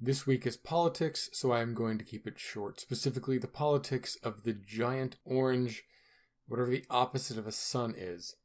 This week is politics, so I am going to keep it short. Specifically, the politics of the giant orange, whatever the opposite of a sun is,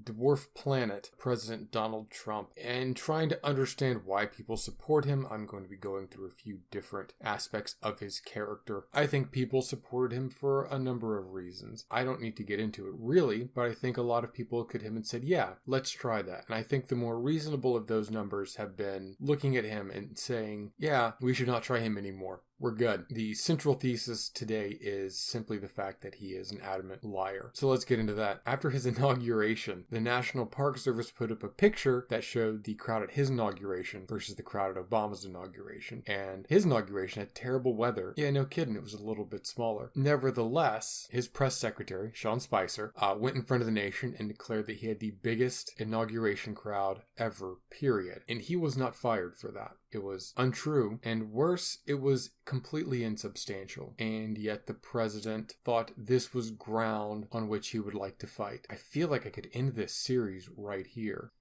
dwarf planet, President Donald Trump, and trying to understand why people support him. I'm going to be going through a few different aspects of his character. I think people supported him for a number of reasons. I don't need to get into it really, but I think a lot of people look at him and said, yeah, let's try that. And I think the more reasonable of those numbers have been looking at him and saying, yeah, we should not try him anymore. We're good. The central thesis today is simply the fact that he is an adamant liar. So let's get into that. After his inauguration, the National Park Service put up a picture that showed the crowd at his inauguration versus the crowd at Obama's inauguration. And his inauguration had terrible weather. Yeah, no kidding, it was a little bit smaller. Nevertheless, his press secretary, Sean Spicer, went in front of the nation and declared that he had the biggest inauguration crowd ever, period. And he was not fired for that. It was untrue, and worse, it was completely insubstantial. And yet the president thought this was ground on which he would like to fight. I feel like I could end this series right here.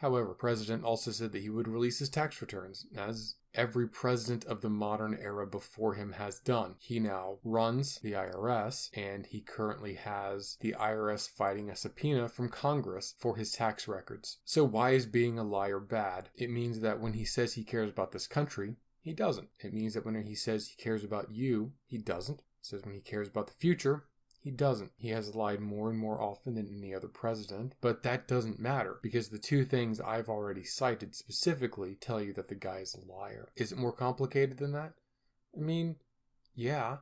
However, the president also said that he would release his tax returns, as every president of the modern era before him has done. He now runs the IRS, and he currently has the IRS fighting a subpoena from Congress for his tax records. So why is being a liar bad? It means that when he says he cares about this country, he doesn't. It means that when he says he cares about you, he doesn't. It says when he cares about the future, he doesn't. He has lied more and more often than any other president, but that doesn't matter because the two things I've already cited specifically tell you that the guy is a liar. Is it more complicated than that? I mean, yeah.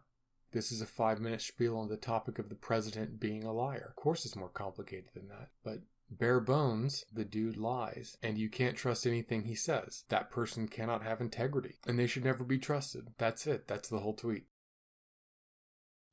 This is a 5-minute spiel on the topic of the president being a liar. Of course it's more complicated than that, but bare bones, the dude lies, and you can't trust anything he says. That person cannot have integrity, and they should never be trusted. That's it. That's the whole tweet.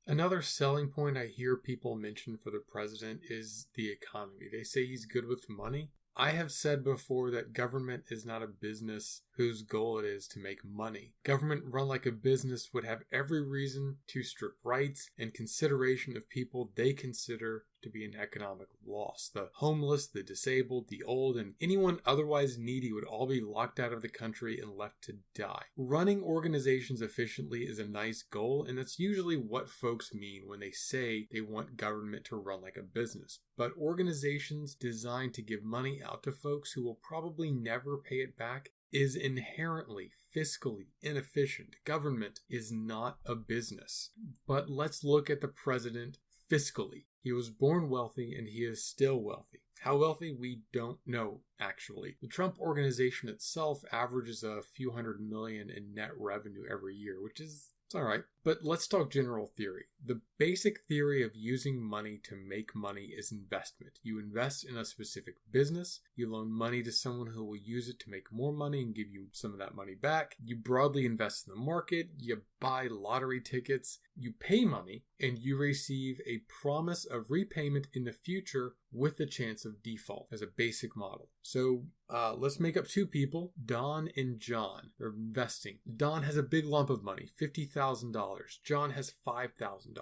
Another selling point I hear people mention for the president is the economy. They say he's good with money. I have said before that government is not a business whose goal it is to make money. Government run like a business would have every reason to strip rights and consideration of people they consider to be an economic loss. The homeless, the disabled, the old, and anyone otherwise needy would all be locked out of the country and left to die. Running organizations efficiently is a nice goal, and that's usually what folks mean when they say they want government to run like a business. But organizations designed to give money out to folks who will probably never pay it back is inherently fiscally inefficient. Government is not a business. But let's look at the president fiscally. He was born wealthy and he is still wealthy. How wealthy, we don't know, actually. The Trump organization itself averages a few $100 million in net revenue every year, which is it's all right. But let's talk general theory. The basic theory of using money to make money is investment. You invest in a specific business. You loan money to someone who will use it to make more money and give you some of that money back. You broadly invest in the market. You buy lottery tickets. You pay money and you receive a promise of repayment in the future with a chance of default as a basic model. So let's make up two people, Don and John. They're investing. Don has a big lump of money, $50,000. John has $5,000.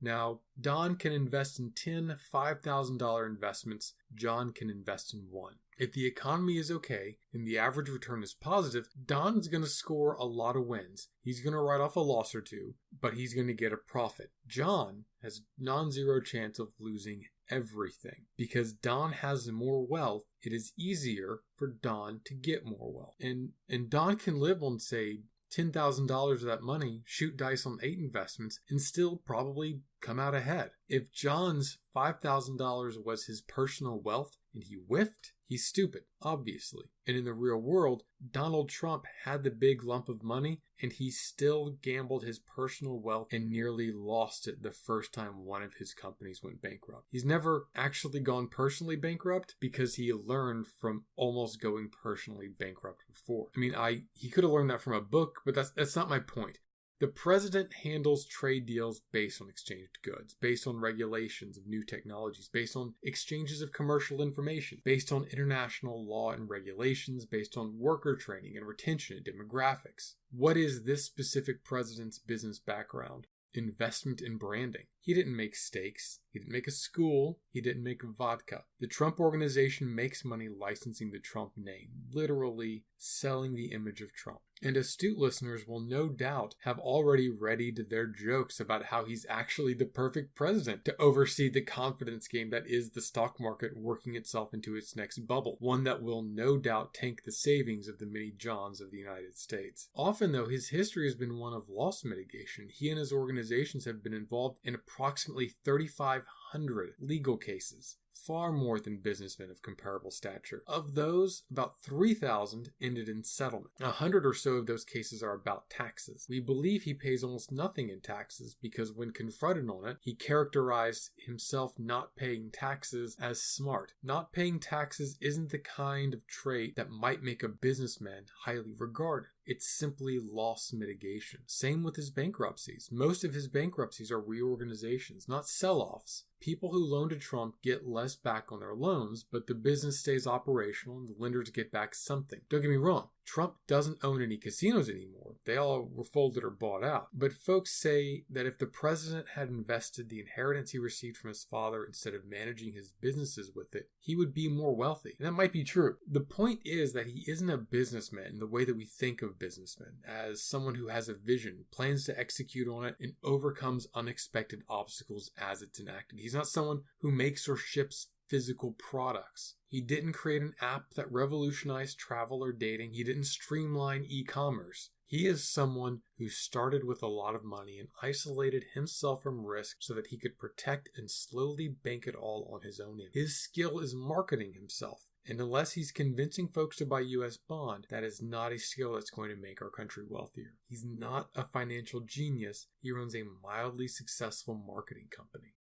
Now, Don can invest in 10 $5,000 investments. John can invest in one. If the economy is okay and the average return is positive, Don's going to score a lot of wins. He's going to write off a loss or two, but he's going to get a profit. John has non-zero chance of losing everything. Because Don has more wealth, it is easier for Don to get more wealth. And Don can live on, say, $10,000 of that money, shoot dice on 8 investments, and still probably come out ahead. If John's $5,000 was his personal wealth and he whiffed, he's stupid, obviously. And in the real world, Donald Trump had the big lump of money and he still gambled his personal wealth and nearly lost it the first time one of his companies went bankrupt. He's never actually gone personally bankrupt because he learned from almost going personally bankrupt before. I mean, he could have learned that from a book, but that's not my point. The president handles trade deals based on exchanged goods, based on regulations of new technologies, based on exchanges of commercial information, based on international law and regulations, based on worker training and retention and demographics. What is this specific president's business background? Investment in branding. He didn't make steaks. He didn't make a school. He didn't make vodka. The Trump Organization makes money licensing the Trump name, literally selling the image of Trump. And astute listeners will no doubt have already readied their jokes about how he's actually the perfect president to oversee the confidence game that is the stock market working itself into its next bubble, one that will no doubt tank the savings of the many Johns of the United States. Often, though, his history has been one of loss mitigation. He and his organizations have been involved in approximately 3,500 legal cases, far more than businessmen of comparable stature. Of those, about 3,000 ended in settlement. 100 or so of those cases are about taxes. We believe he pays almost nothing in taxes because when confronted on it, he characterized himself not paying taxes as smart. Not paying taxes isn't the kind of trait that might make a businessman highly regarded. It's simply loss mitigation. Same with his bankruptcies. Most of his bankruptcies are reorganizations, not sell-offs. People who loan to Trump get less back on their loans, but the business stays operational and the lenders get back something. Don't get me wrong, Trump doesn't own any casinos anymore. They all were folded or bought out. But folks say that if the president had invested the inheritance he received from his father instead of managing his businesses with it, he would be more wealthy. And that might be true. The point is that he isn't a businessman in the way that we think of businessmen, as someone who has a vision, plans to execute on it, and overcomes unexpected obstacles as it's enacted. He's not someone who makes or ships physical products. He didn't create an app that revolutionized travel or dating. He didn't streamline e-commerce. He is someone who started with a lot of money and isolated himself from risk so that he could protect and slowly bank it all on his own end. His skill is marketing himself. And unless he's convincing folks to buy U.S. bond, that is not a skill that's going to make our country wealthier. He's not a financial genius. He runs a mildly successful marketing company.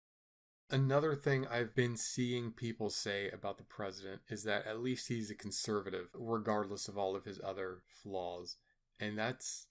Another thing I've been seeing people say about the president is that at least he's a conservative, regardless of all of his other flaws. And that's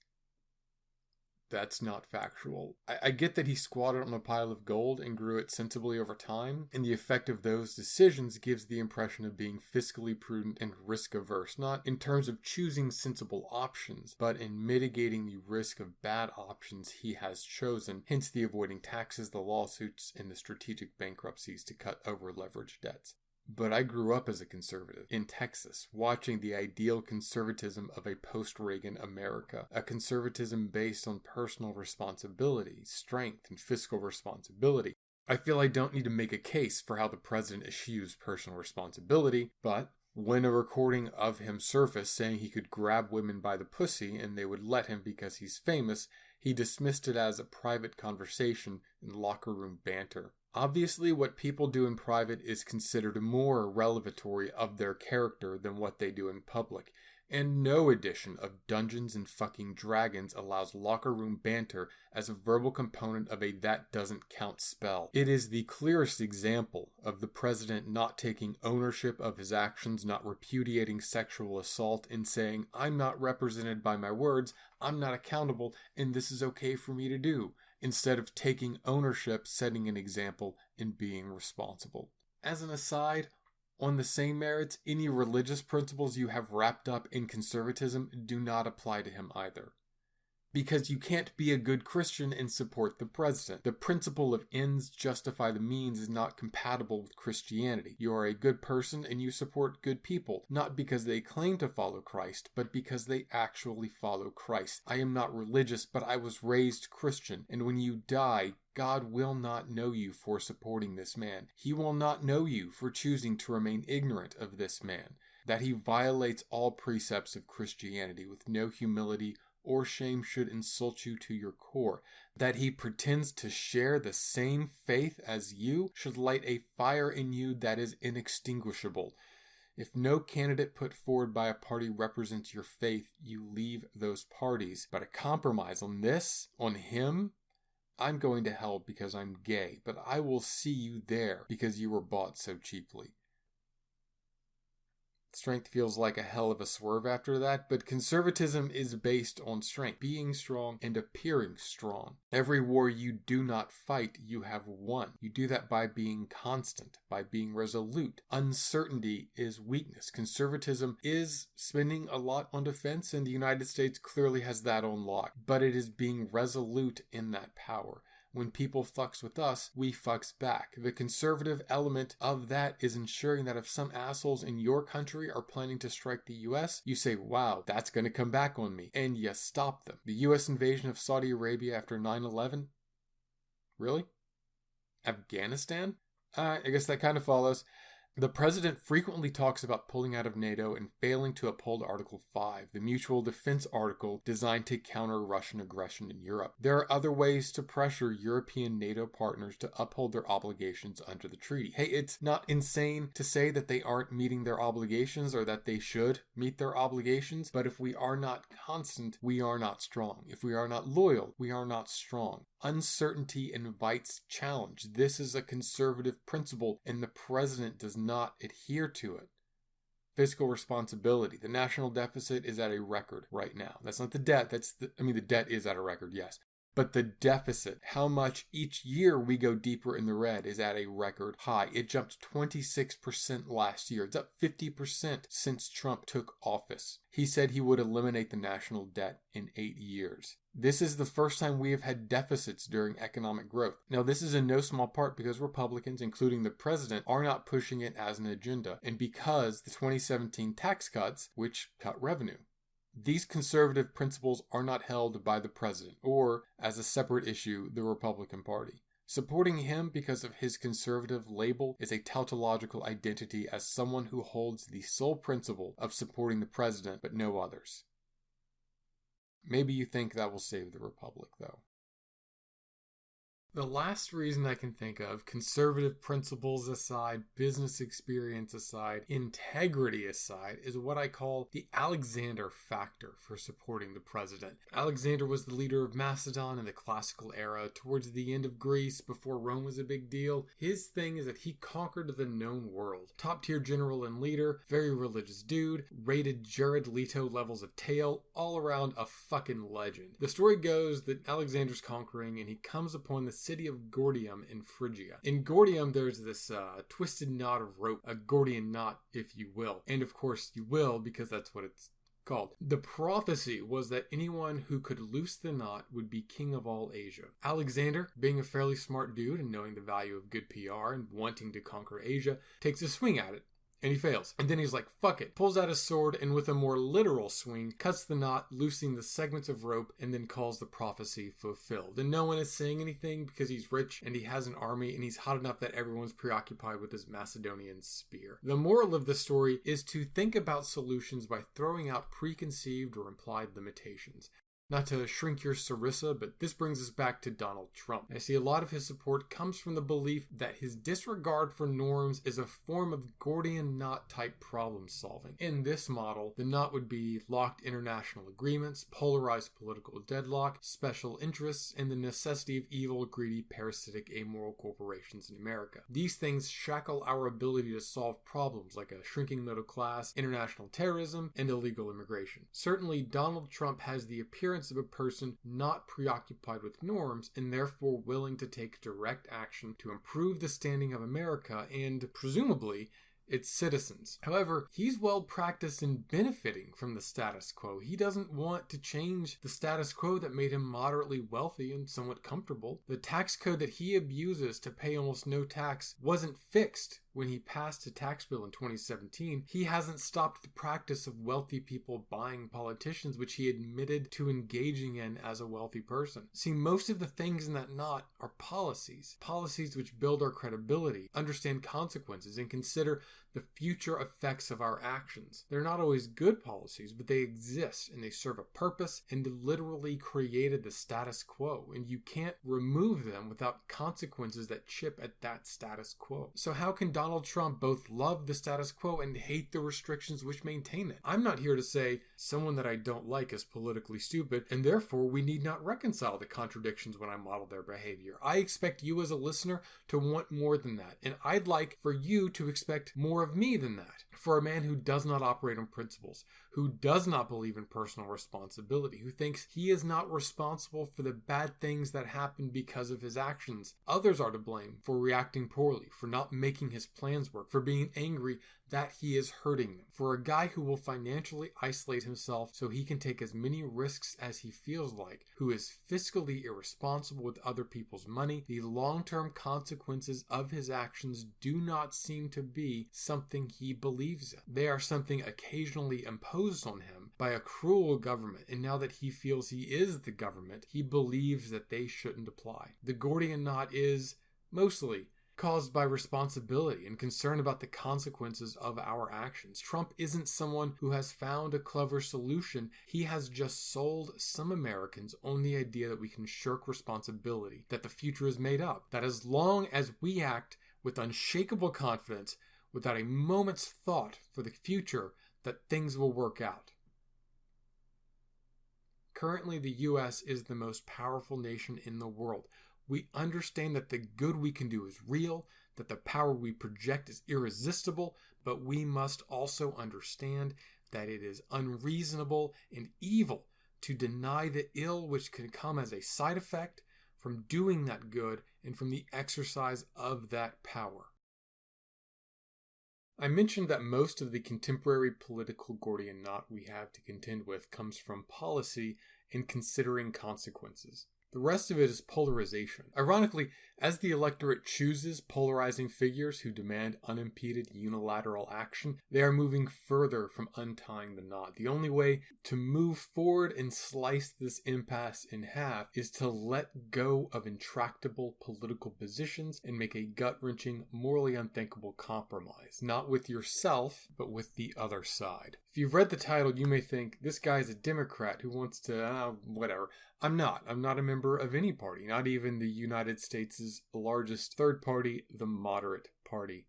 not factual. I get that he squatted on a pile of gold and grew it sensibly over time, and the effect of those decisions gives the impression of being fiscally prudent and risk-averse, not in terms of choosing sensible options, but in mitigating the risk of bad options he has chosen, hence the avoiding taxes, the lawsuits, and the strategic bankruptcies to cut over-leveraged debts. But I grew up as a conservative in Texas, watching the ideal conservatism of a post-Reagan America, a conservatism based on personal responsibility, strength, and fiscal responsibility. I feel I don't need to make a case for how the president eschews personal responsibility, but when a recording of him surfaced saying he could grab women by the pussy and they would let him because he's famous, he dismissed it as a private conversation and locker room banter. Obviously, what people do in private is considered more revelatory of their character than what they do in public, and no edition of Dungeons and Fucking Dragons allows locker room banter as a verbal component of a that doesn't count spell. It is the clearest example of the president not taking ownership of his actions, not repudiating sexual assault, and saying, I'm not represented by my words, I'm not accountable, and this is okay for me to do, instead of taking ownership, setting an example, and being responsible. As an aside, on the same merits, any religious principles you have wrapped up in conservatism do not apply to him either. Because you can't be a good Christian and support the president. The principle of ends justify the means is not compatible with Christianity. You are a good person and you support good people, not because they claim to follow Christ, but because they actually follow Christ. I am not religious, but I was raised Christian, and when you die, God will not know you for supporting this man. He will not know you for choosing to remain ignorant of this man. That he violates all precepts of Christianity with no humility or shame should insult you to your core. That he pretends to share the same faith as you should light a fire in you that is inextinguishable. If no candidate put forward by a party represents your faith, you leave those parties. But a compromise on this, on him, I'm going to hell because I'm gay, but I will see you there because you were bought so cheaply. Strength feels like a hell of a swerve after that, but conservatism is based on strength, being strong and appearing strong. Every war you do not fight, you have won. You do that by being constant, by being resolute. Uncertainty is weakness. Conservatism is spending a lot on defense, and the United States clearly has that on lock, but it is being resolute in that power. when people fucks with us, we fucks back. The conservative element of that is ensuring that if some assholes in your country are planning to strike the US, you say, wow, that's going to come back on me, and you stop them. The US invasion of Saudi Arabia after 9/11? Really? Afghanistan? I guess that kind of follows. The president frequently talks about pulling out of NATO and failing to uphold Article 5, the mutual defense article designed to counter Russian aggression in Europe. There are other ways to pressure European NATO partners to uphold their obligations under the treaty. Hey, it's not insane to say that they aren't meeting their obligations or that they should meet their obligations, but if we are not constant, we are not strong. If we are not loyal, we are not strong. Uncertainty invites challenge. This is a conservative principle, and the president does not adhere to it. Fiscal responsibility. The national deficit is at a record right now. That's not the debt. The debt is at a record, yes. But the deficit, how much each year we go deeper in the red, is at a record high. It jumped 26% last year. It's up 50% since Trump took office. He said he would eliminate the national debt in 8 years. This is the first time we have had deficits during economic growth. Now, this is in no small part because Republicans, including the president, are not pushing it as an agenda, and because the 2017 tax cuts, which cut revenue. These conservative principles are not held by the president, or, as a separate issue, the Republican Party. Supporting him because of his conservative label is a tautological identity as someone who holds the sole principle of supporting the president, but no others. Maybe you think that will save the republic, though. The last reason I can think of, conservative principles aside, business experience aside, integrity aside, is what I call the Alexander factor for supporting the president. Alexander was the leader of Macedon in the classical era, towards the end of Greece, before Rome was a big deal. His thing is that he conquered the known world. Top tier general and leader, very religious dude, rated Jared Leto levels of tail, all around a fucking legend. The story goes that Alexander's conquering and he comes upon the city of Gordium in Phrygia. In Gordium, there's this twisted knot of rope, a Gordian knot, if you will. And of course you will, because that's what it's called. The prophecy was that anyone who could loose the knot would be king of all Asia. Alexander, being a fairly smart dude and knowing the value of good PR and wanting to conquer Asia, takes a swing at it. And he fails. And then he's like, fuck it. Pulls out his sword and with a more literal swing, cuts the knot, loosing the segments of rope, and then calls the prophecy fulfilled. And no one is saying anything because he's rich and he has an army and he's hot enough that everyone's preoccupied with his Macedonian spear. The moral of the story is to think about solutions by throwing out preconceived or implied limitations. Not to shrink your sarissa, but this brings us back to Donald Trump. I see a lot of his support comes from the belief that his disregard for norms is a form of Gordian knot type problem solving. In this model, the knot would be locked international agreements, polarized political deadlock, special interests, and the necessity of evil, greedy, parasitic, amoral corporations in America. These things shackle our ability to solve problems like a shrinking middle class, international terrorism, and illegal immigration. Certainly, Donald Trump has the appearance of a person not preoccupied with norms and therefore willing to take direct action to improve the standing of America and, presumably, its citizens. However, he's well practiced in benefiting from the status quo. He doesn't want to change the status quo that made him moderately wealthy and somewhat comfortable. The tax code that he abuses to pay almost no tax wasn't fixed when he passed a tax bill in 2017. He hasn't stopped the practice of wealthy people buying politicians, which he admitted to engaging in as a wealthy person. See, most of the things in that knot are policies. Policies which build our credibility, understand consequences, and consider the future effects of our actions. They're not always good policies, but they exist and they serve a purpose and literally created the status quo, and you can't remove them without consequences that chip at that status quo. So how can Donald Trump both love the status quo and hate the restrictions which maintain it? I'm not here to say someone that I don't like is politically stupid, and therefore we need not reconcile the contradictions when I model their behavior. I expect you as a listener to want more than that, and I'd like for you to expect more of me than that. For a man who does not operate on principles, who does not believe in personal responsibility, who thinks he is not responsible for the bad things that happen because of his actions. Others are to blame for reacting poorly, for not making his plans work, for being angry that he is hurting them. For a guy who will financially isolate himself so he can take as many risks as he feels like, who is fiscally irresponsible with other people's money, the long-term consequences of his actions do not seem to be something he believes in. They are something occasionally imposed on him by a cruel government, and now that he feels he is the government, he believes that they shouldn't apply. The Gordian knot is, mostly, caused by responsibility and concern about the consequences of our actions. Trump isn't someone who has found a clever solution. He has just sold some Americans on the idea that we can shirk responsibility, that the future is made up, that as long as we act with unshakable confidence, without a moment's thought for the future, that things will work out. Currently, the U.S. is the most powerful nation in the world. We understand that the good we can do is real, that the power we project is irresistible, but we must also understand that it is unreasonable and evil to deny the ill which can come as a side effect from doing that good and from the exercise of that power. I mentioned that most of the contemporary political Gordian knot we have to contend with comes from policy and considering consequences. The rest of it is polarization. Ironically, as the electorate chooses polarizing figures who demand unimpeded unilateral action, they are moving further from untying the knot. The only way to move forward and slice this impasse in half is to let go of intractable political positions and make a gut-wrenching, morally unthinkable compromise. Not with yourself, but with the other side. If you've read the title, you may think, this guy's a Democrat who wants to, whatever. I'm not. I'm not a member of any party, not even the United States' largest third party, the Moderate Party.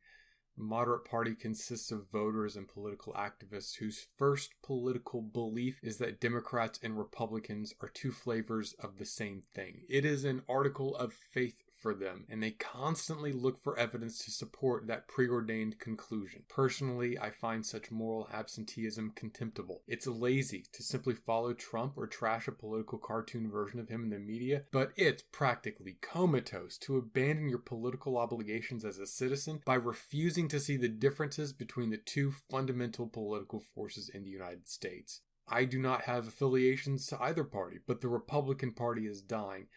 The Moderate Party consists of voters and political activists whose first political belief is that Democrats and Republicans are two flavors of the same thing. It is an article of faith for them, and they constantly look for evidence to support that preordained conclusion. Personally, I find such moral absenteeism contemptible. It's lazy to simply follow Trump or trash a political cartoon version of him in the media, but it's practically comatose to abandon your political obligations as a citizen by refusing to see the differences between the two fundamental political forces in the United States. I do not have affiliations to either party, but the Republican Party is dying,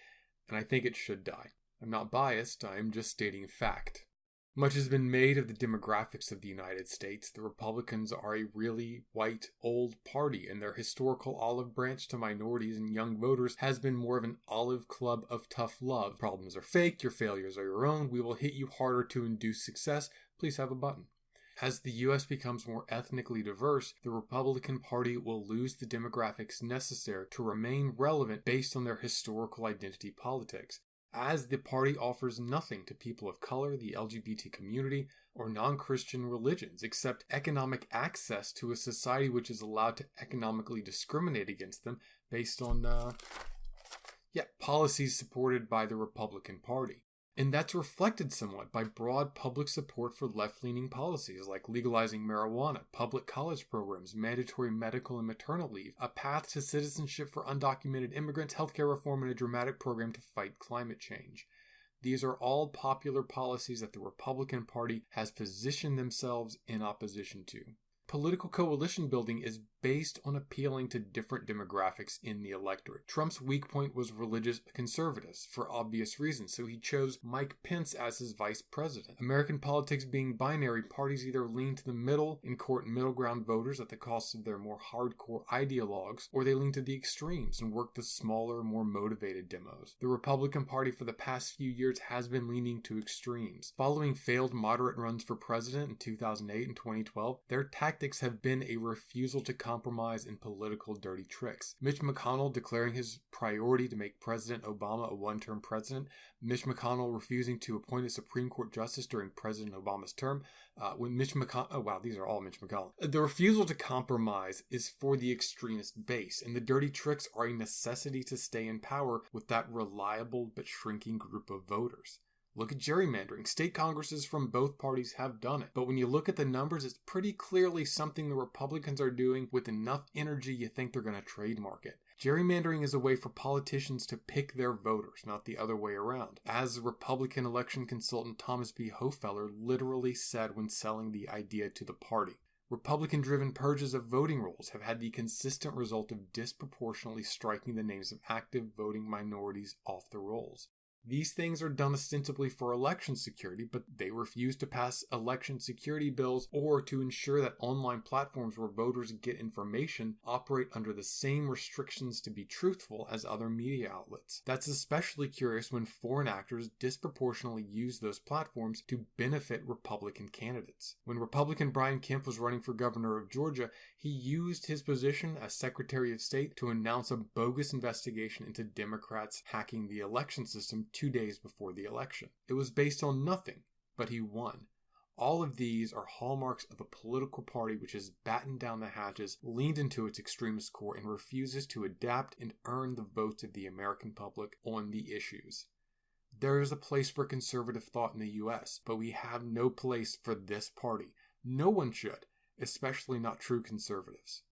and I think it should die. I'm not biased, I am just stating fact. Much has been made of the demographics of the United States. The Republicans are a really white, old party, and their historical olive branch to minorities and young voters has been more of an olive club of tough love. Problems are fake, your failures are your own, we will hit you harder to induce success, please have a button. As the U.S. becomes more ethnically diverse, the Republican Party will lose the demographics necessary to remain relevant based on their historical identity politics. As the party offers nothing to people of color, the LGBT community, or non-Christian religions, except economic access to a society which is allowed to economically discriminate against them based on, policies supported by the Republican Party. And that's reflected somewhat by broad public support for left-leaning policies like legalizing marijuana, public college programs, mandatory medical and maternal leave, a path to citizenship for undocumented immigrants, healthcare reform, and a dramatic program to fight climate change. These are all popular policies that the Republican Party has positioned themselves in opposition to. Political coalition building is based on appealing to different demographics in the electorate. Trump's weak point was religious conservatives, for obvious reasons, so he chose Mike Pence as his vice president. American politics being binary, parties either lean to the middle and court middle ground voters at the cost of their more hardcore ideologues, or they lean to the extremes and work the smaller, more motivated demos. The Republican Party for the past few years has been leaning to extremes. Following failed moderate runs for president in 2008 and 2012, their tactics have been a refusal to compromise and political dirty tricks. Mitch McConnell declaring his priority to make President Obama a one-term president. Mitch McConnell refusing to appoint a Supreme Court justice during President Obama's term. These are all Mitch McConnell. The refusal to compromise is for the extremist base, and the dirty tricks are a necessity to stay in power with that reliable but shrinking group of voters. Look at gerrymandering. State congresses from both parties have done it. But when you look at the numbers, it's pretty clearly something the Republicans are doing with enough energy you think they're going to trademark it. Gerrymandering is a way for politicians to pick their voters, not the other way around. As Republican election consultant Thomas B. Hofeller literally said when selling the idea to the party, Republican-driven purges of voting rolls have had the consistent result of disproportionately striking the names of active voting minorities off the rolls. These things are done ostensibly for election security, but they refuse to pass election security bills or to ensure that online platforms where voters get information operate under the same restrictions to be truthful as other media outlets. That's especially curious when foreign actors disproportionately use those platforms to benefit Republican candidates. When Republican Brian Kemp was running for governor of Georgia, he used his position as Secretary of State to announce a bogus investigation into Democrats hacking the election system 2 days before the election. It was based on nothing, but he won. All of these are hallmarks of a political party which has battened down the hatches, leaned into its extremist core, and refuses to adapt and earn the votes of the American public on the issues. There is a place for conservative thought in the US, but we have no place for this party. No one should, especially not true conservatives.